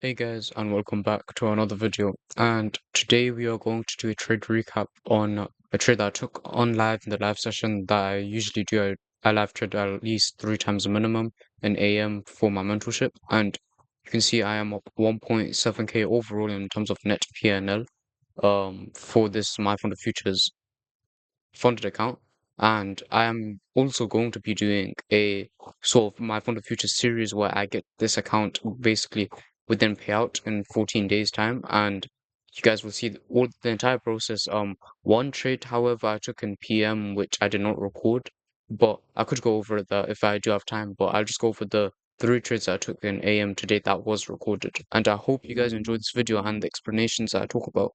Hey guys, and welcome back to another video. And today we are going to do a trade recap on a trade that I took on live in the live session that I usually do. I live trade at least 3 times a minimum in AM for my mentorship. And you can see I am up 1.7k overall in terms of net PNL for this My Fund of Futures funded account. And I am also going to be doing a sort of My Fund of Futures series where I get this account basically within payout in 14 days time, and you guys will see all the entire process. One trade, however, I took in PM, which I did not record, but I could go over that if I do have time, but I'll just go for the 3 trades that I took in AM today that was recorded. And I hope you guys enjoyed this video and the explanations that I talk about.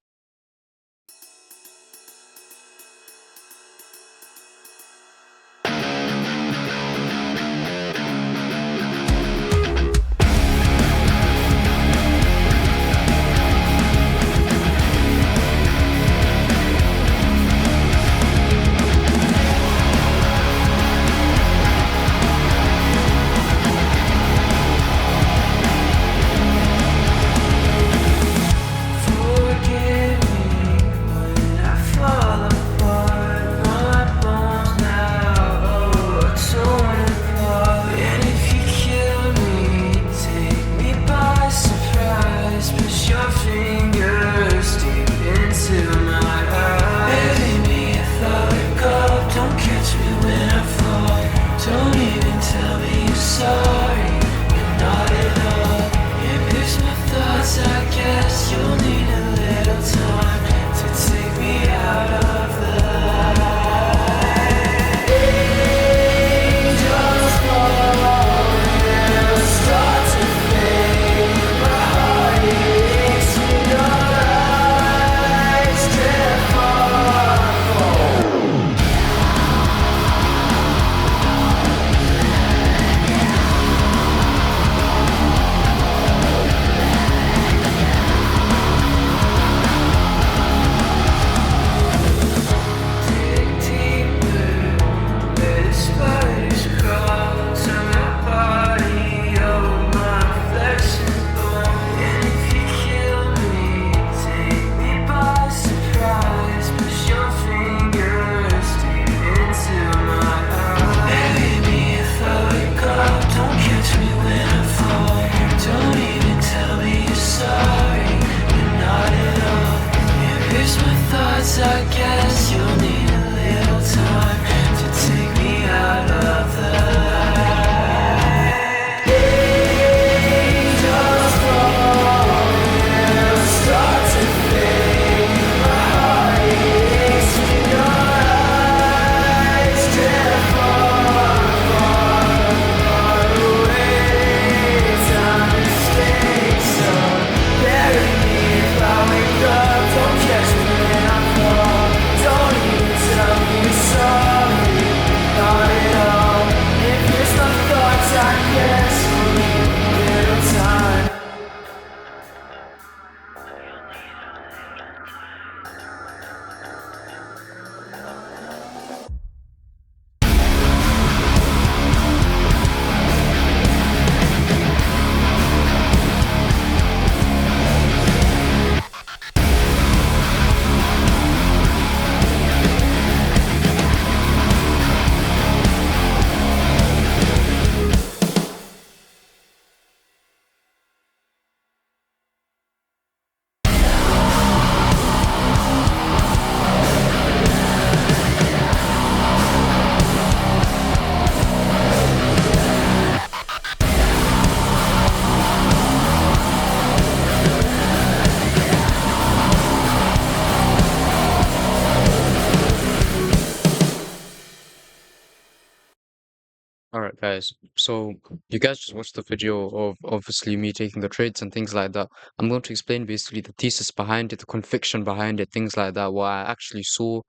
All right, guys. So you guys just watched the video of obviously me taking the trades and things like that. I'm going to explain basically the thesis behind it, the conviction behind it, things like that, what I actually saw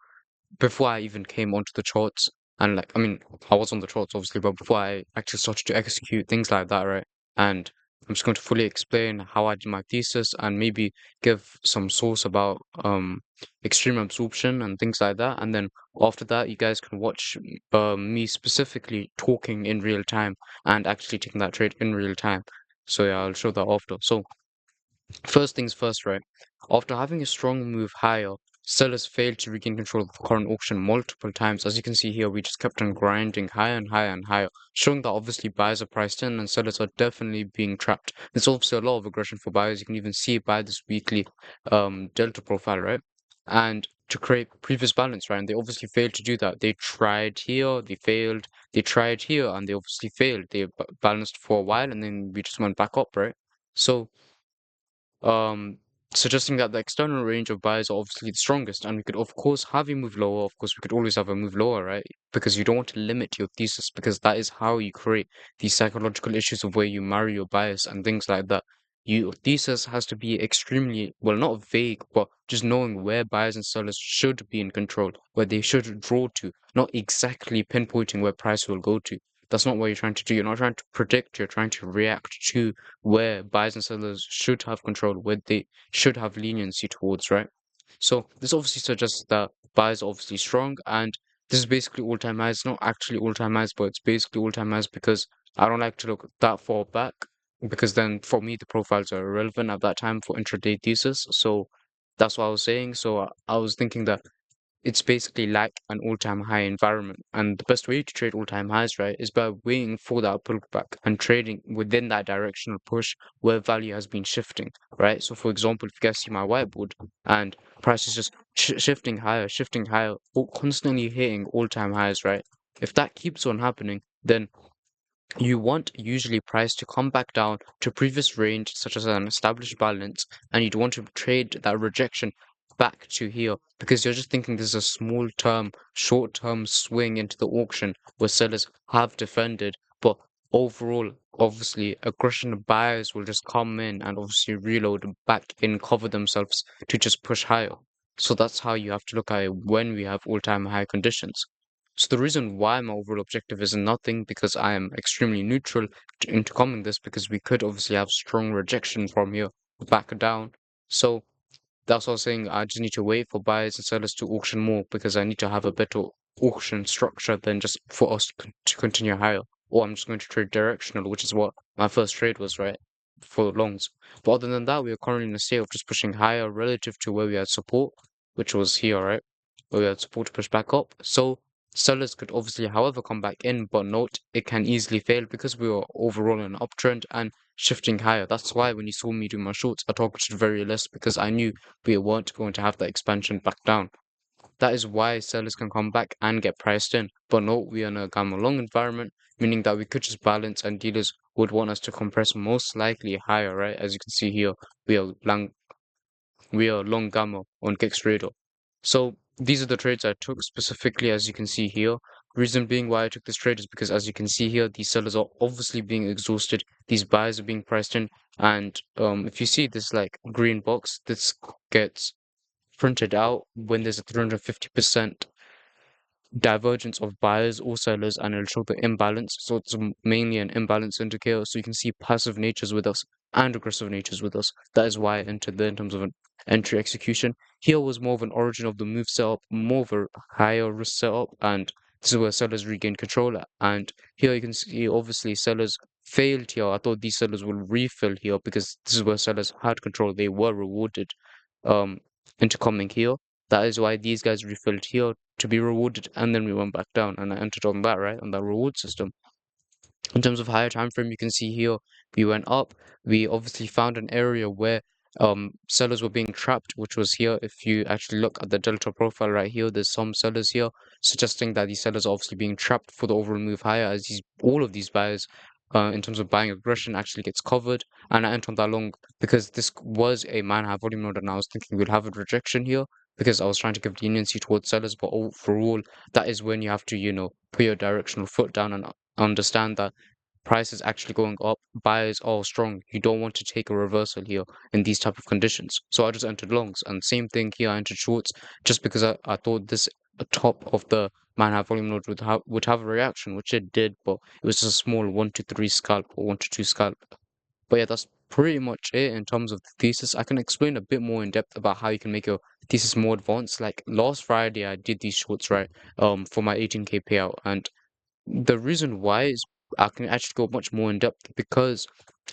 before I even came onto the charts. And like, I mean, I was on the charts obviously, but before I actually started to execute things like that, right? And I'm just going to fully explain how I did my thesis and maybe give some source about extreme absorption and things like that. And then after that, you guys can watch me specifically talking in real time and actually taking that trade in real time. So yeah, I'll show that after. So First things first, right? After having a strong move higher, sellers failed to regain control of the current auction multiple times. As you can see here, we just kept on grinding higher and higher and higher, showing that obviously buyers are priced in and sellers are definitely being trapped. There's obviously a lot of aggression for buyers. You can even see it by this weekly delta profile, right? And to create previous balance, right? And they obviously failed to do that. They tried here, they failed. They tried here, and they obviously failed. They balanced for a while, and then we just went back up, right? So um, suggesting that the external range of buyers are obviously the strongest, and we could of course have a move lower. Of course, we could always have a move lower, right? Because you don't want to limit your thesis, because that is how you create these psychological issues of where you marry your bias and things like that. Your thesis has to be extremely, well, not vague, but just knowing where buyers and sellers should be in control, where they should draw to, not exactly pinpointing where price will go to. That's not what you're trying to do. You're not trying to predict, you're trying to react to where buyers and sellers should have control, where they should have leniency towards, right? So this obviously suggests that buyers are obviously strong, and this is basically all-time highs. It's not actually all-time highs, but it's basically all-time highs because I don't like to look that far back, because then for me the profiles are irrelevant at that time for intraday thesis. So that's what I was saying. So I was thinking that it's basically like an all-time high environment. And the best way to trade all-time highs, right, is by waiting for that pullback and trading within that directional push where value has been shifting, right? So for example, if you guys see my whiteboard and price is just shifting higher, constantly hitting all-time highs, right? If that keeps on happening, then you want usually price to come back down to previous range, such as an established balance, and you'd want to trade that rejection back to here because you're just thinking there's a small term, short term swing into the auction where sellers have defended, but overall, obviously, aggression buyers will just come in and obviously reload back in, cover themselves to just push higher. So that's how you have to look at it when we have all-time high conditions. So the reason why my overall objective is nothing, because I am extremely neutral into coming this, because we could obviously have strong rejection from here back down. So that's what I was saying. I just need to wait for buyers and sellers to auction more because I need to have a better auction structure than just for us to continue higher. Or I'm just going to trade directional, which is what my first trade was, right? For longs. But other than that, we are currently in a state of just pushing higher relative to where we had support, which was here, right? Where we had support to push back up. So sellers could obviously, however, come back in, but note it can easily fail because we were overall in an uptrend and shifting higher. That's why when you saw me do my shorts, I targeted very less because I knew we weren't going to have that expansion back down. That is why sellers can come back and get priced in. But note we are in a gamma long environment, meaning that we could just balance and dealers would want us to compress most likely higher, right? As you can see here, we are long gamma on Kickstrader. So these are the trades I took specifically, as you can see here. Reason being why I took this trade is because, as you can see here, these sellers are obviously being exhausted. These buyers are being priced in, and if you see this like green box, this gets printed out when there's a 350% divergence of buyers or sellers, and it'll show the imbalance. So it's mainly an imbalance indicator. So you can see passive natures with us and aggressive natures with us. That is why I entered there in terms of an entry execution. Here was more of an origin of the move setup, more of a higher risk setup, and this is where sellers regain control at. And here you can see obviously sellers failed here. I thought these sellers will refill here because this is where sellers had control. They were rewarded um into coming here. That is why these guys refilled here to be rewarded, and then we went back down, and I entered on that, right, on that reward system. In terms of higher time frame, you can see here we went up. We obviously found an area where sellers were being trapped, which was here. If you actually look at the delta profile right here, there's some sellers here suggesting that these sellers are obviously being trapped for the overall move higher, as these all of these buyers in terms of buying aggression actually gets covered. And I entered on that long because this was a man high volume node, and I was thinking we'd have a rejection here because I was trying to give leniency towards sellers, but overall that is when you have to, put your directional foot down and understand that price is actually going up, buyers are strong. You don't want to take a reversal here in these type of conditions. So I just entered longs, and same thing here. I entered shorts just because I thought this top of the man volume node would have a reaction, which it did, but it was just a small 1 to 3 scalp or 1 to 2 scalp. But yeah, that's pretty much it in terms of the thesis. I can explain a bit more in depth about how you can make your thesis more advanced. Like last Friday, I did these shorts right for my 18K payout, and the reason why is I can actually go much more in depth because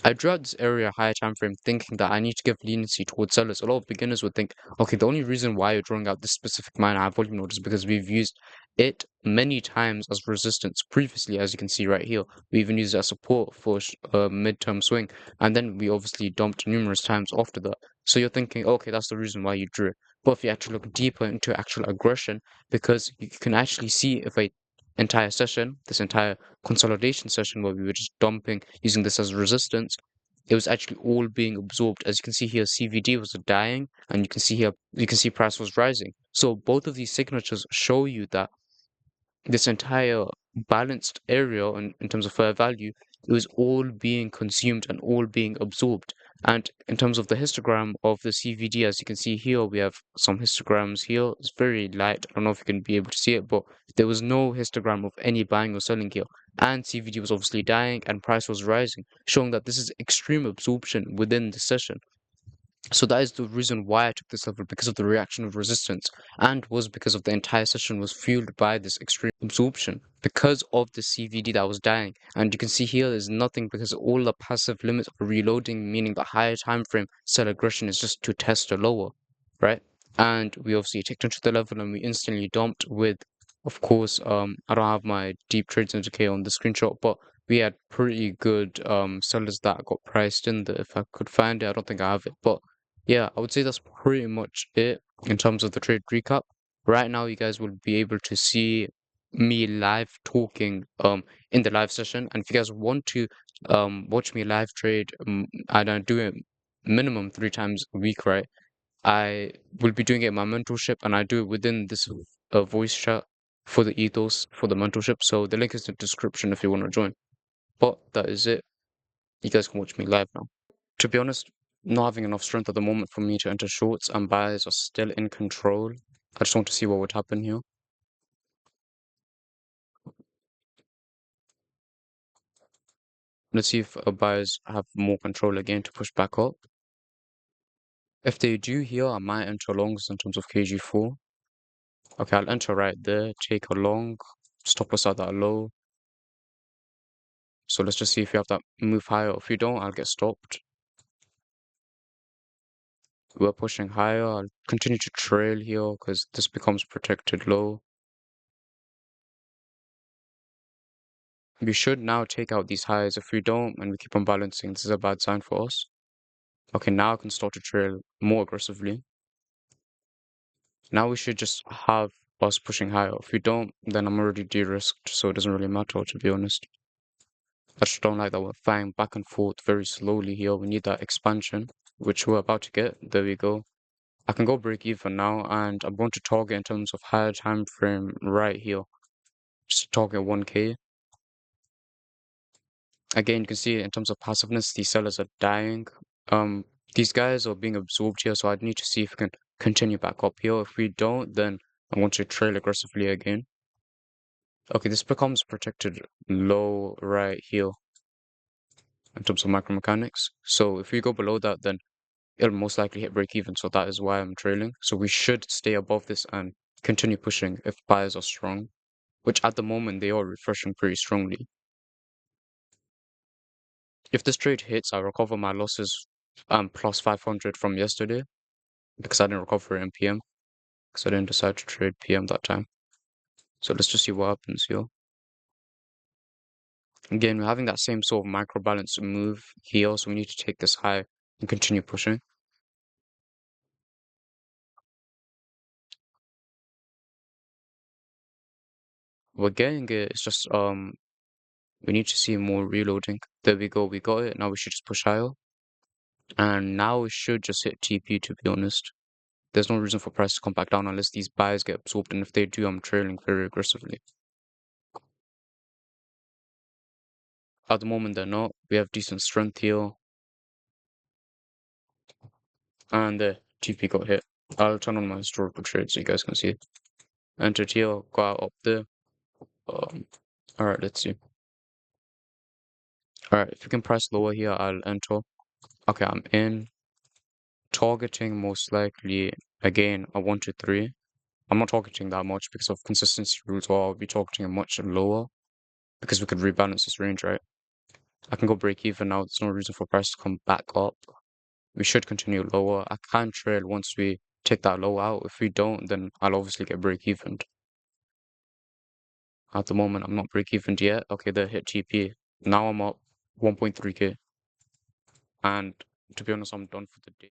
I drew out this area higher time frame thinking that I need to give leniency towards sellers. A lot of beginners would think, okay, the only reason why you're drawing out this specific minor high volume node is because we've used it many times as resistance previously, as you can see right here. We even used it as support for a midterm swing, and then we obviously dumped numerous times after that. So you're thinking, okay, that's the reason why you drew it. But if you actually look deeper into actual aggression, because you can actually see if a entire session, this entire consolidation session where we were just dumping, using this as resistance, it was actually all being absorbed. As you can see here, CVD was dying, and you can see here, you can see price was rising. So both of these signatures show you that this entire balanced area in terms of fair value, it was all being consumed and all being absorbed. And in terms of the histogram of the CVD, as you can see here, we have some histograms here. It's very light. I don't know if you can be able to see it, but there was no histogram of any buying or selling here. And CVD was obviously dying and price was rising, showing that this is extreme absorption within the session. So that is the reason why I took this level, because of the reaction of resistance, and was because of the entire session was fueled by this extreme absorption because of the CVD that was dying. And you can see here there's nothing because all the passive limits are reloading, meaning the higher time frame sell aggression is just to test a lower, right? And we obviously ticked into the level and we instantly dumped with, of course, I don't have my deep trades indicator on the screenshot, but we had pretty good sellers that got priced in there. If I could find it, I don't think I have it, but yeah, I would say that's pretty much it in terms of the trade recap. Right now, you guys will be able to see me live talking in the live session. And if you guys want to watch me live trade, I don't do it minimum 3 times a week, right? I will be doing it in my mentorship, and I do it within this voice chat for the ethos for the mentorship. So the link is in the description if you want to join. But that is it. You guys can watch me live now. To be honest, not having enough strength at the moment for me to enter shorts, and buyers are still in control. I just want to see what would happen here. Let's see if buyers have more control again to push back up. If they do here, I might enter longs in terms of KG4. Okay, I'll enter right there, take a long, stop loss at that low. So let's just see if you have that move higher. If you don't, I'll get stopped. We're pushing higher. I'll continue to trail here because this becomes protected low. We should now take out these highs. If we don't, and we keep on balancing, this is a bad sign for us. Okay, now I can start to trail more aggressively. Now we should just have us pushing higher. If we don't, then I'm already de-risked, so it doesn't really matter, to be honest. I just don't like that we're flying back and forth very slowly here. We need that expansion, which we're about to get. There we go. I can go break even now, and I'm going to target in terms of higher time frame right here. Just target 1K. Again, you can see in terms of passiveness, these sellers are dying. These guys are being absorbed here, so I need to see if we can continue back up here. If we don't, then I want to trail aggressively again. Okay, this becomes protected low right here in terms of micromechanics. So if we go below that, then it'll most likely hit break even. So that is why I'm trailing. So we should stay above this and continue pushing if buyers are strong, which at the moment they are refreshing pretty strongly. If this trade hits, I recover my losses plus 500 from yesterday because I didn't recover it in PM because I didn't decide to trade PM that time. So let's just see what happens here. Again, we're having that same sort of micro balance move here, so we need to take this high and continue pushing. We're getting it, it's just we need to see more reloading. There we go, we got it. Now we should just push higher. And now we should just hit TP, to be honest. There's no reason for price to come back down unless these buys get absorbed, and if they do, I'm trailing very aggressively. At the moment, they're not. We have decent strength here. And the TP got hit. I'll turn on my historical trade so you guys can see it. Entered here, got out up there. Alright, let's see. Alright, if you can price lower here, I'll enter. Okay, I'm in. Targeting most likely, again, a 1 to 3. I'm not targeting that much because of consistency rules, or I'll be targeting a much lower because we could rebalance this range, right? I can go break even now. There's no reason for price to come back up. We should continue lower. I can trail once we take that low out. If we don't, then I'll obviously get break even. At the moment, I'm not break even yet. Okay, they hit TP. Now I'm up 1.3k. And to be honest, I'm done for the day.